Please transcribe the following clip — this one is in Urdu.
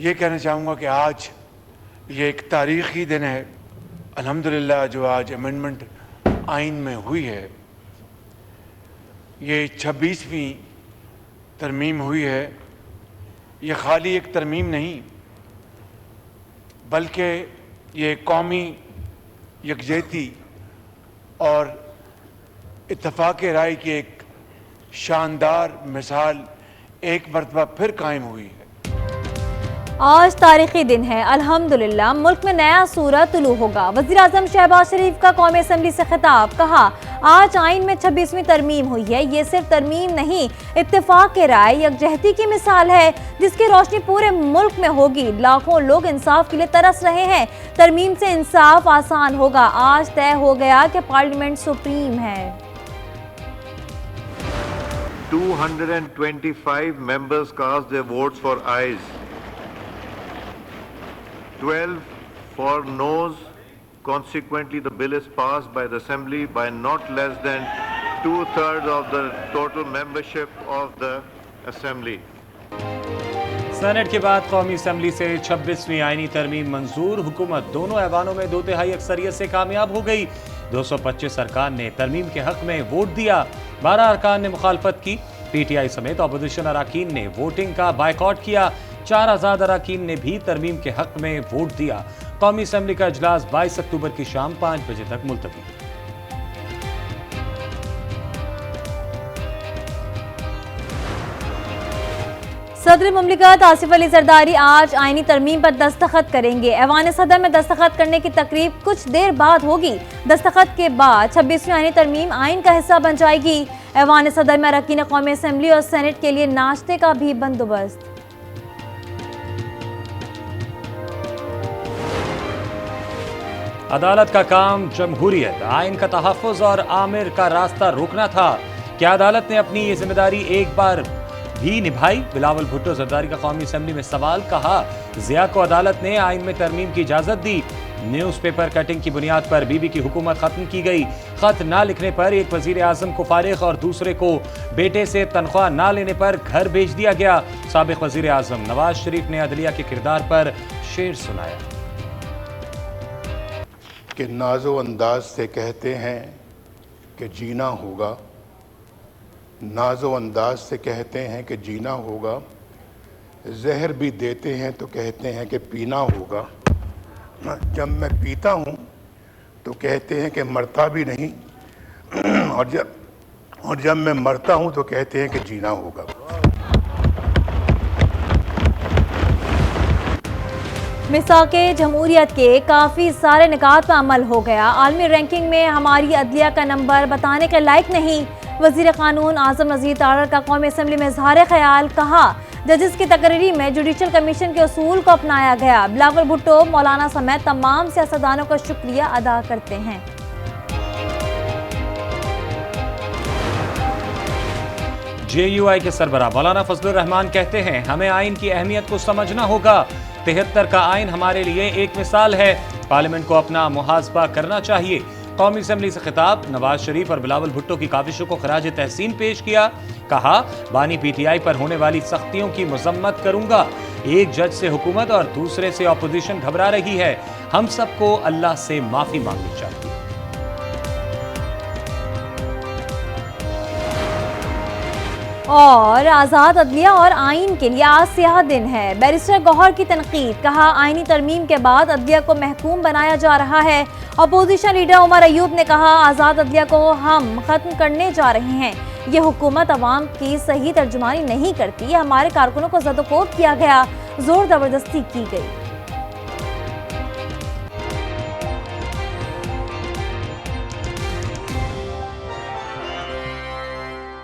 یہ کہنا چاہوں گا کہ آج یہ ایک تاریخی دن ہے۔ الحمدللہ جو آج امینڈمنٹ آئین میں ہوئی ہے، یہ 26ویں ترمیم ہوئی ہے۔ یہ خالی ایک ترمیم نہیں بلکہ یہ قومی یکجہتی اور اتفاق رائے کی ایک شاندار مثال ایک مرتبہ پھر قائم ہوئی ہے۔ آج تاریخی دن ہے، الحمدللہ ملک میں نیا سورج طلوع ہوگا۔ وزیراعظم شہباز شریف کا قومی اسمبلی سے خطاب، کہا آج آئین میں 26ویں ترمیم ہوئی ہے۔ یہ صرف ترمیم نہیں، اتفاق رائے یکجہتی کی مثال ہے جس کی روشنی پورے ملک میں ہوگی۔ لاکھوں لوگ انصاف کے لیے ترس رہے ہیں۔ ترمیم سے انصاف آسان ہوگا۔ آج طے ہو گیا کہ پارلیمنٹ سپریم ہے۔ 225 members cast their votes for ayes, 12 for noes. Consequently, the bill is passed by the Assembly by not less than 2/3 of the total membership of the Assembly. Senate کے بعد قومی اسمبلی سے 26ویں آئینی ترمیم منظور۔ حکومت دونوں ایوانوں میں 2/3 اکثریت سے کامیاب ہو گئی۔ 225 ارکان نے ترمیم کے حق میں ووٹ دیا، 12 ارکان نے مخالفت کی۔ پی ٹی آئی سمیت اپوزیشن اراکین نے ووٹنگ کا بائیکاٹ کیا۔ 4 آزاد اراکین نے بھی ترمیم کے حق میں ووٹ دیا۔ قومی اسمبلی کا اجلاس 22 اکتوبر کی شام 5 بجے تک ملتوی۔ صدر مملکت آصف علی زرداری آج آئینی ترمیم پر دستخط کریں گے۔ ایوان صدر میں دستخط کرنے کی تقریب کچھ دیر بعد ہوگی۔ دستخط کے بعد 26ویں آئینی ترمیم آئین کا حصہ بن جائے گی۔ ایوان صدر میں اراکین قومی اسمبلی اور سینٹ کے لیے ناشتے کا بھی بندوبست۔ عدالت کا کام جمہوریت، آئین کا تحفظ اور آمر کا راستہ روکنا تھا۔ کیا عدالت نے اپنی یہ ذمہ داری ایک بار بھی نبھائی؟ بلاول بھٹو زرداری کا قومی اسمبلی میں سوال، کہا ضیاء کو عدالت نے آئین میں ترمیم کی اجازت دی۔ نیوز پیپر کٹنگ کی بنیاد پر بی بی کی حکومت ختم کی گئی۔ خط نہ لکھنے پر ایک وزیر اعظم کو فارغ اور دوسرے کو بیٹے سے تنخواہ نہ لینے پر گھر بھیج دیا گیا۔ سابق وزیر اعظم نواز شریف نے عدلیہ کے کردار پر شعر سنایا کہ ناز و انداز سے کہتے ہیں کہ جینا ہوگا، ناز و انداز سے کہتے ہیں کہ جینا ہوگا، زہر بھی دیتے ہیں تو کہتے ہیں کہ پینا ہوگا، جب میں پیتا ہوں تو کہتے ہیں کہ مرتا بھی نہیں، اور جب میں مرتا ہوں تو کہتے ہیں کہ جینا ہوگا۔ میثاق جمہوریت کے کافی سارے نکات پر عمل ہو گیا۔ عالمی رینکنگ میں ہماری عدلیہ کا نمبر بتانے کے لائق نہیں۔ وزیر قانون اعظم نذیر تارڑ کا قومی اسمبلی میں اظہار خیال، کہا ججز کی تقرری میں جوڈیشل کمیشن کے اصول کو اپنایا گیا۔ بلاول بھٹو مولانا سمیت تمام سیاستدانوں کا شکریہ ادا کرتے ہیں۔ جے یو آئی کے سربراہ مولانا فضل الرحمان کہتے ہیں ہمیں آئین کی اہمیت کو سمجھنا ہوگا۔ 73 کا آئین ہمارے لیے ایک مثال ہے، پارلیمنٹ کو اپنا محاسبہ کرنا چاہیے۔ قومی اسمبلی سے خطاب، نواز شریف اور بلاول بھٹو کی کاوشوں کو خراج تحسین پیش کیا، کہا بانی پی ٹی آئی پر ہونے والی سختیوں کی مذمت کروں گا۔ ایک جج سے حکومت اور دوسرے سے اپوزیشن گھبرا رہی ہے، ہم سب کو اللہ سے معافی مانگنی چاہیے۔ اور آزاد عدلیہ اور آئین کے لیے آج سیاہ دن ہے۔ بیرسٹر گوہر کی تنقید، کہا آئینی ترمیم کے بعد عدلیہ کو محکوم بنایا جا رہا ہے۔ اپوزیشن لیڈر عمر ایوب نے کہا آزاد عدلیہ کو ہم ختم کرنے جا رہے ہیں۔ یہ حکومت عوام کی صحیح ترجمانی نہیں کرتی، ہمارے کارکنوں کو زد و کوب کیا گیا، زور زبردستی کی گئی۔